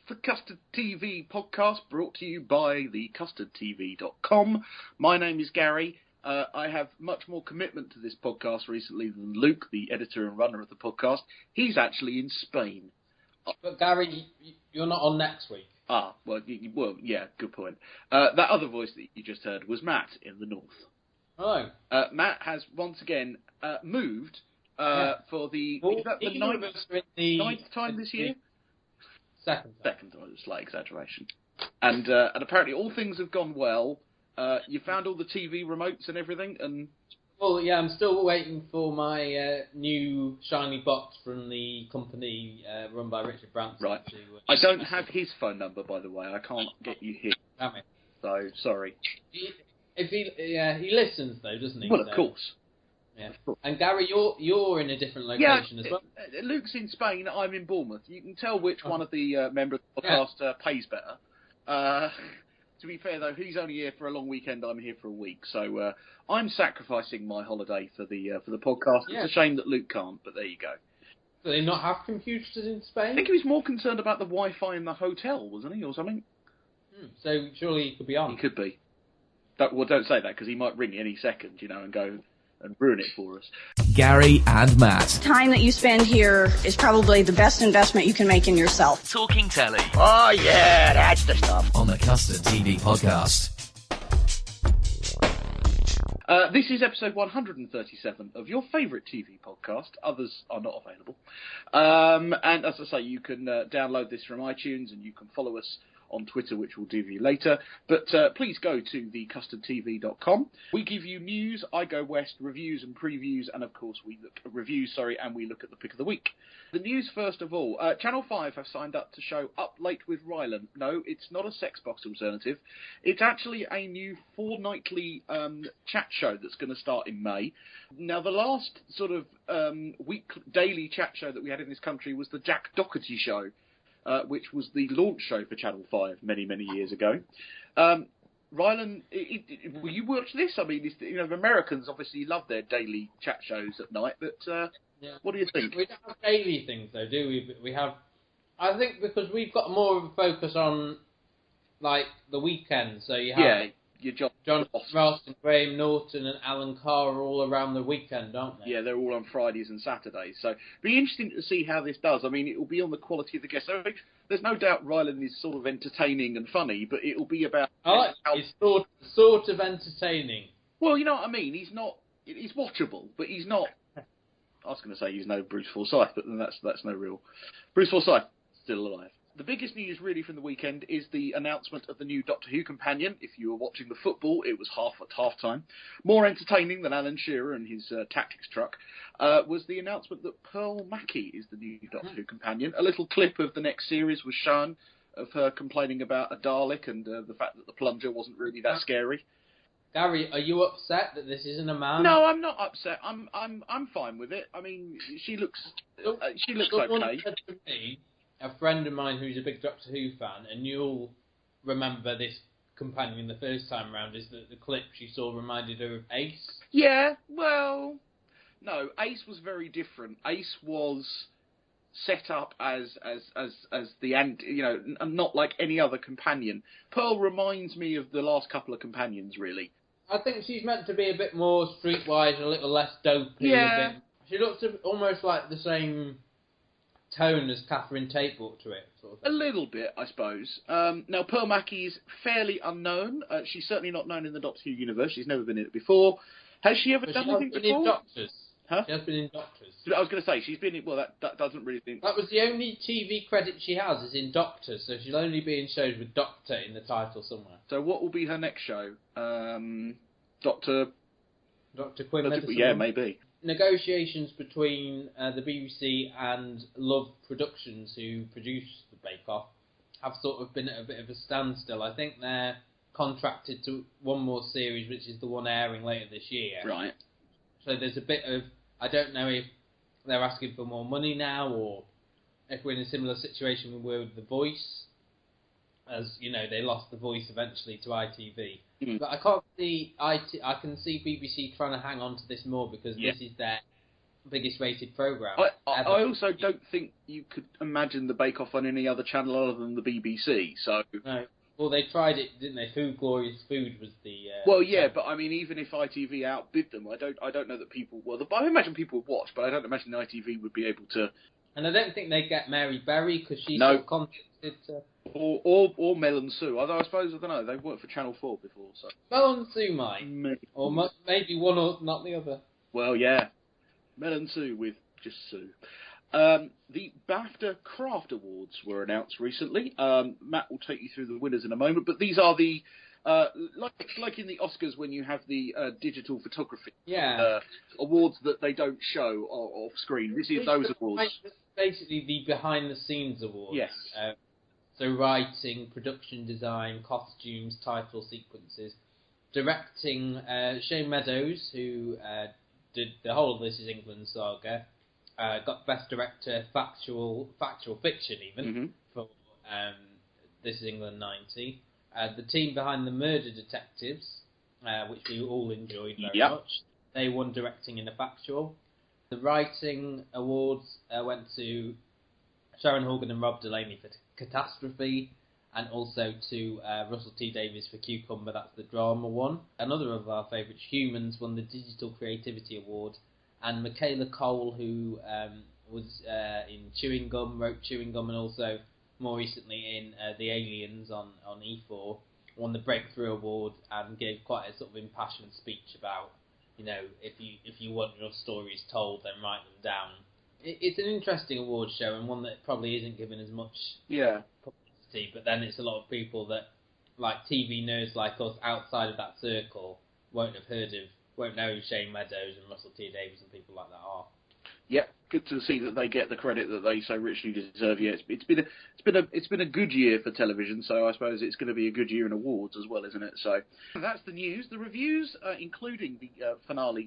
the Custard TV podcast, brought to you by thecustardtv.com. My name is Gary. I have much more commitment to this podcast recently than Luke, the editor and runner of the podcast. He's actually in Spain. But Gary, you're not on next week. Well, yeah, good point. That other voice that you just heard was Matt in the north. Hello. Matt has once again moved for the ninth time this year. Second time, slight exaggeration. And apparently all things have gone well. You found all the TV remotes and everything, and... Well, yeah, I'm still waiting for my new shiny box from the company run by Richard Branson. Right. I don't have his phone number, by the way. I can't get you his. Damn it. So, sorry. He listens, though, doesn't he? Well, of course. Yeah. And Gary, you're in a different location as well. Luke's in Spain. I'm in Bournemouth. You can tell which one of the members of the podcast pays better. To be fair, though, he's only here for a long weekend. I'm here for a week, so I'm sacrificing my holiday for the podcast. Yeah. It's a shame that Luke can't, but there you go. Do they not have computers in Spain? I think he was more concerned about the Wi-Fi in the hotel, wasn't he, or something? So surely he could be on. He could be. Don't say that, because he might ring any second, and go and ruin it for us. Gary and Matt. Time that you spend here is probably the best investment you can make in yourself. Talking Telly. Oh, yeah, that's the stuff. On the Custard TV podcast. This is episode 137 of your favourite TV podcast. Others are not available. And as I say, you can download this from iTunes, and you can follow us on Twitter, which we'll do you later. But please go to thecustardtv.com. We give you news, I Go West, reviews and previews, and of course we look at the pick of the week. The news first of all. Channel 5 have signed up to show Up Late with Rylan. No, it's not a sex box alternative. It's actually a new fortnightly chat show that's going to start in May. Now, the last sort of daily chat show that we had in this country was the Jack Doherty Show, which was the launch show for Channel 5 many, many years ago. Rylan, will you watch this? I mean, the Americans obviously love their daily chat shows at night, but what do you think? We don't have daily things, though, do we? We have, I think, because we've got more of a focus on, like, the weekend. So you have your John Ross and Graham Norton and Alan Carr are all around the weekend, aren't they? Yeah, they're all on Fridays and Saturdays. So it'll be interesting to see how this does. I mean, it will be on the quality of the guests. So there's no doubt Rylan is sort of entertaining and funny, but it will be about... He's sort of entertaining. Well, you know what I mean? He's watchable, but he's not... I was going to say he's no Bruce Forsyth, but then that's no real... Bruce Forsyth, still alive. The biggest news really from the weekend is the announcement of the new Doctor Who companion. If you were watching the football, it was at half-time. More entertaining than Alan Shearer and his tactics truck was the announcement that Pearl Mackie is the new Doctor Who companion. A little clip of the next series was shown of her complaining about a Dalek and the fact that the plunger wasn't really that scary. Gary, are you upset that this isn't a man? No, I'm not upset. I'm fine with it. I mean, she looks okay. Said to me, a friend of mine who's a big Doctor Who fan, and you'll remember this companion the first time round, is that the clip she saw reminded her of Ace. Yeah, well, no, Ace was very different. Ace was set up as the not like any other companion. Pearl reminds me of the last couple of companions, really. I think she's meant to be a bit more streetwise, a little less dopey. Yeah. She looks almost like the same tone as Catherine Tate brought to it, sort of thing. A little bit, I suppose. Now, Pearl Mackie is fairly unknown. She's certainly not known in the Doctor Who universe. She's never been in it before. Has she ever done anything before? She has been in Doctors. Huh? She has been in Doctors. I was going to say, she's been in... Well, that doesn't really... That was the only TV credit she has, is in Doctors, so she'll only be in shows with Doctor in the title somewhere. So what will be her next show? Dr. Quinn. Yeah, maybe. Negotiations between the BBC and Love Productions, who produce the Bake Off, have sort of been at a bit of a standstill. I think they're contracted to one more series, which is the one airing later this year. Right. So there's a bit of... I don't know if they're asking for more money now, or if we're in a similar situation we were with The Voice. As, they lost The Voice eventually to ITV. Mm. But I can't see... I can see BBC trying to hang on to this more, because this is their biggest rated programme. I also don't think you could imagine the Bake Off on any other channel other than the BBC. So no. Well, they tried it, didn't they? Food Glorious Food was the. Well, yeah, but I mean, even if ITV outbid them, I don't know that people. Well, I imagine people would watch, but I don't imagine ITV would be able to. And I don't think they'd get Mary Berry because she's No. contacted. Or Mel and Sue. Although I suppose I don't know. They've worked for Channel 4 before, so. Mel and Sue might, Maybe. or maybe one or not the other. Well, yeah, Mel and Sue with just Sue. The BAFTA Craft Awards were announced recently. Matt will take you through the winners in a moment, but these are the like in the Oscars when you have the digital photography awards that they don't show off screen. This is those awards. Basically, the behind-the-scenes awards. Yes. So writing, production design, costumes, title sequences, directing. Shane Meadows, who did the whole of This Is England saga. Got Best Director Factual Fiction even for This Is England 90. The team behind The Murder Detectives, which we all enjoyed very much. They won Directing in a Factual. The Writing Awards went to Sharon Horgan and Rob Delaney for Catastrophe, and also to Russell T Davies for Cucumber. That's the drama one. Another of our favourites, Humans, won the Digital Creativity Award. And Michaela Cole, who was in Chewing Gum, wrote Chewing Gum, and also more recently in The Aliens on E4, won the Breakthrough Award and gave quite a sort of impassioned speech about, if you want your stories told, then write them down. It's an interesting award show and one that probably isn't given as much publicity, but then it's a lot of people that, like TV nerds like us outside of that circle, won't know who Shane Meadows and Russell T Davies and people like that are. Yep, good to see that they get the credit that they so richly deserve. Yeah, it's been a good year for television, so I suppose it's going to be a good year in awards as well, isn't it? So that's the news. The reviews, including the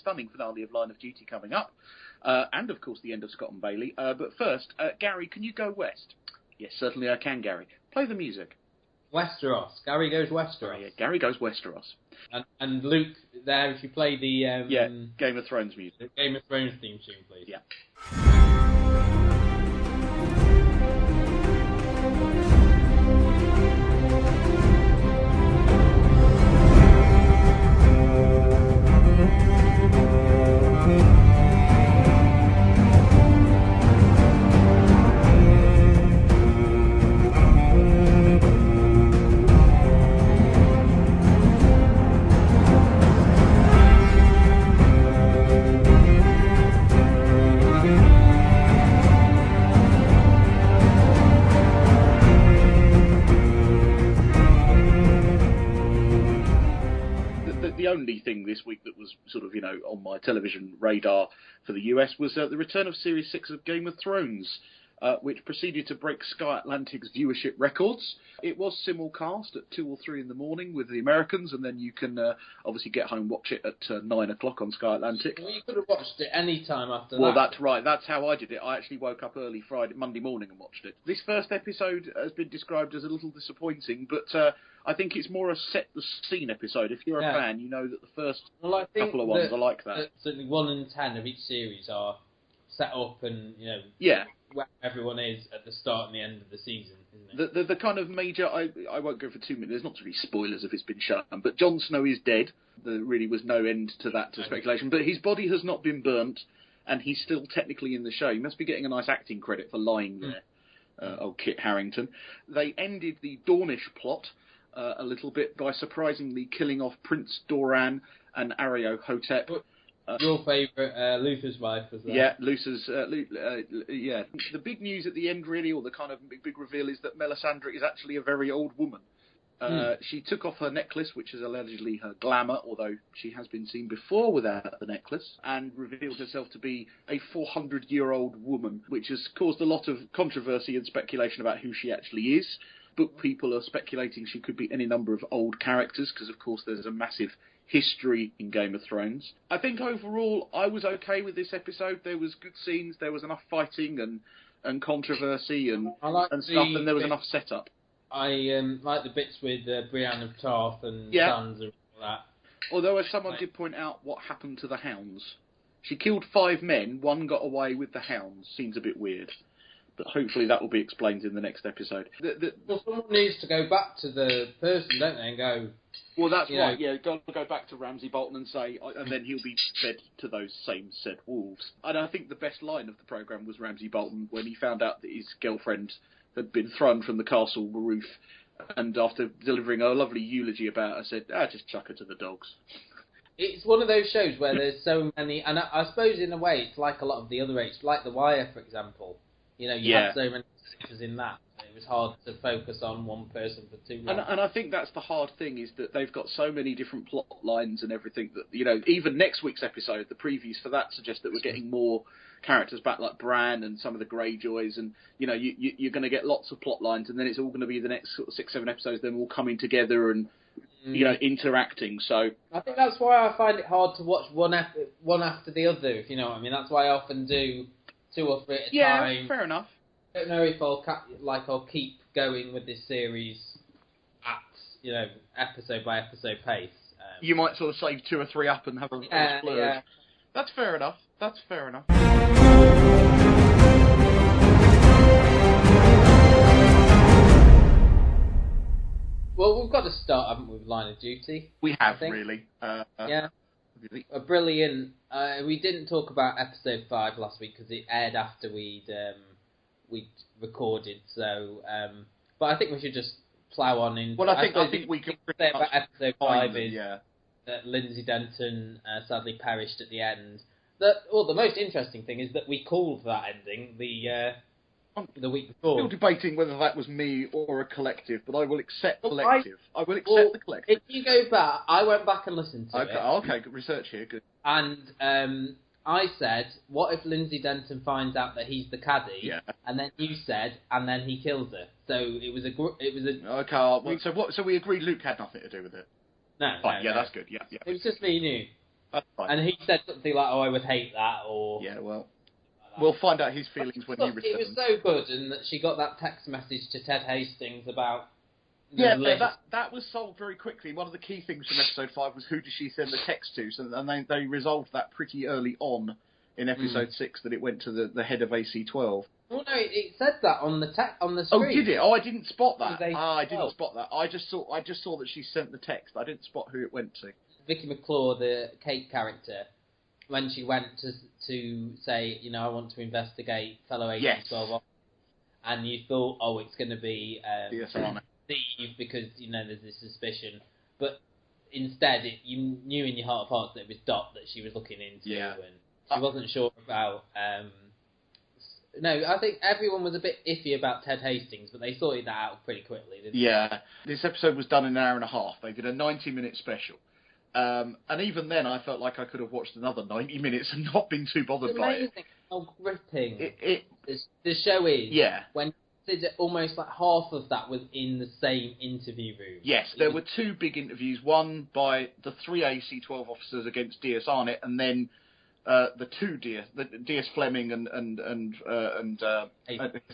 stunning finale of Line of Duty coming up, and of course the end of Scott and Bailey. But first, Gary, can you go west? Yes, certainly I can, Gary. Play the music. Westeros. Gary goes Westeros. Oh, yeah, Gary goes Westeros. And Luke, there, if you play the Game of Thrones music. The Game of Thrones theme tune, please. Yeah. The only thing this week that was sort of, on my television radar for the US was the return of Series 6 of Game of Thrones, which proceeded to break Sky Atlantic's viewership records. It was simulcast at 2 or 3 in the morning with the Americans, and then you can obviously get home and watch it at 9 o'clock on Sky Atlantic. Well, you could have watched it any time after that. Well, that's right. That's how I did it. I actually woke up early Monday morning and watched it. This first episode has been described as a little disappointing, but I think it's more a set-the-scene episode. If you're a fan, you know that the first couple of ones are like that. Certainly 1 in 10 of each series are set up and, where everyone is at the start and the end of the season, isn't it? The kind of major, I won't go for 2 minutes, there's not really spoilers if it's been shown, but Jon Snow is dead. There really was no end to that, to speculation, but his body has not been burnt, and he's still technically in the show. He must be getting a nice acting credit for lying there, old Kit Harington. They ended the Dornish plot a little bit by surprisingly killing off Prince Doran and Areo Hotep. Your favourite, Luther's wife, was that? Yeah, Luther's. Yeah. The big news at the end, really, or the kind of big reveal, is that Melisandre is actually a very old woman. She took off her necklace, which is allegedly her glamour, although she has been seen before without the necklace, and revealed herself to be a 400-year-old woman, which has caused a lot of controversy and speculation about who she actually is. But people are speculating she could be any number of old characters, because, of course, there's a massive history in Game of Thrones. I think overall I was okay with this episode. There was good scenes, there was enough fighting and controversy and stuff, and there was enough setup. I like the bits with Brienne of Tarth and Sansa and all that. Although, as someone did point out, what happened to the hounds? She killed 5 men, 1 got away with the hounds. Seems a bit weird. But hopefully that will be explained in the next episode. Well, someone needs to go back to the person, don't they, and go... Well, that's right, yeah. Go back to Ramsay Bolton and say... And then he'll be fed to those same said wolves. And I think the best line of the programme was Ramsay Bolton when he found out that his girlfriend had been thrown from the castle roof, and after delivering a lovely eulogy about her, said, just chuck her to the dogs. It's one of those shows where there's so many... And I suppose, in a way, it's like a lot of the other H, like The Wire, for example. You know, you had so many characters in that. It was hard to focus on one person for too long. And I think that's the hard thing, is that they've got so many different plot lines and everything that, you know, even next week's episode, the previews for that suggest that we're getting more characters back, like Bran and some of the Greyjoys, and, you know, you're going to get lots of plot lines, and then it's all going to be the next sort of 6-7 episodes, them all coming together and, you know, interacting. So I think that's why I find it hard to watch one after the other, if you know what I mean. That's why I often do 2 or 3 at a time. Yeah, fair enough. I don't know if I'll keep going with this series at, you know, episode by episode pace. You might sort of save 2 or 3 up and have a splurge. Yeah. That's fair enough. Well, we've got to start, haven't we, with Line of Duty? We have, really. Yeah. A brilliant... we didn't talk about episode 5 last week because it aired after we'd recorded, so... but I think we should just plough on in... Well, I think we can... say about episode 5 them, is yeah. that Lindsay Denton sadly perished at the end. The most interesting thing is that we called that ending the week before. Still debating whether that was me or a collective, but I will accept collective. I will accept the collective. If you go back, I went back and listened to it. Okay, good research here, good. And I said, what if Lindsay Denton finds out that he's the caddy? Yeah. And then you said, and then he kills her. So it was a. Okay. Well, so we agreed Luke had nothing to do with it. No. Fine, no. That's good. Yeah. It was just me and you. That's fine. And he said something like, "Oh, I would hate that," or. Yeah. Well. We'll find out his feelings when you return. It was so good, and that she got that text message to Ted Hastings about. That was solved very quickly. One of the key things from episode 5 was who does she send the text to, and they resolved that pretty early on in episode 6 that it went to the head of AC-12. Well, no, it said that on the screen. Oh, did it? Oh, I didn't spot that. I didn't AC-12. spot that. I just saw that she sent the text. I didn't spot who it went to. Vicky McClure, the Kate character, when she went to say, you know, I want to investigate fellow agents 12 and you thought, oh, it's going to be Steve because, you know, there's this suspicion. But instead, you knew in your heart of hearts that it was Dot that she was looking into, and she wasn't sure about... No, I think everyone was a bit iffy about Ted Hastings, but they sorted that out pretty quickly, didn't they? Yeah. This episode was done in an hour and a half. They did a 90-minute special. And even then, I felt like I could have watched another 90 minutes and not been too bothered by it. It's amazing how gripping the show is. Yeah. When almost like half of that was in the same interview room. Yes, there were 2 big interviews. One by the 3 AC-12 officers against D.S. Arnott, and then the 2 D.S. Fleming and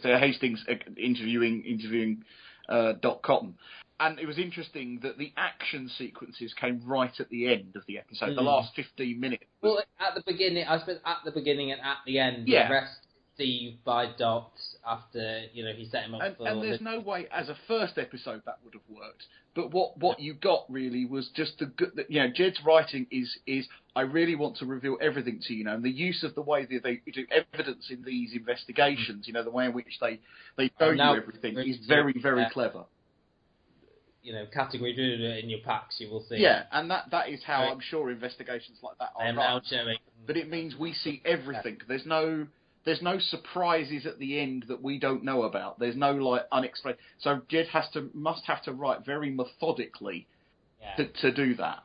Hastings interviewing Doc Cotton. And it was interesting that the action sequences came right at the end of the episode, the last 15 minutes. Well, at the beginning, I suppose at the beginning and at the end, yeah. The rest Steve by Dot after, you know, he set him up for... And there's no way, as a first episode, that would have worked. But what you got, really, was just the good... You know, Jed's writing is I really want to reveal everything to you now. And the use of the way that they do evidence in these investigations, you know, the way in which they show you everything is very, very clever. You know, category in your packs, you will see. Yeah, and that is how I'm sure investigations like that are now showing. But it means we see everything. There's no surprises at the end that we don't know about. There's no like unexplained. So Jed must have to write very methodically to do that.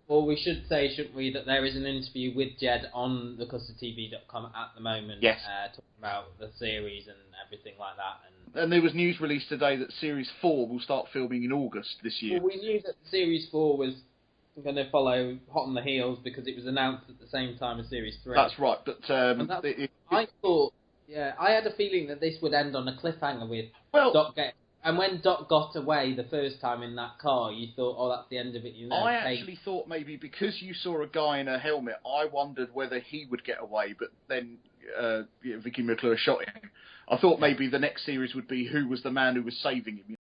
Well, we should say, shouldn't we, that there is an interview with Jed on thecustardtv.com at the moment. Yes. Talking about the series and everything like that. And there was news released today that Series 4 will start filming in August this year. Well, we knew that Series 4 was going to follow hot on the heels because it was announced at the same time as Series 3. That's right, but... I thought, I had a feeling that this would end on a cliffhanger with Doc getting And when Doc got away the first time in that car, you thought, oh, that's the end of it. You know, I actually thought maybe because you saw a guy in a helmet, I wondered whether he would get away, but then Vicky McClure shot him. I thought maybe the next series would be who was the man who was saving him.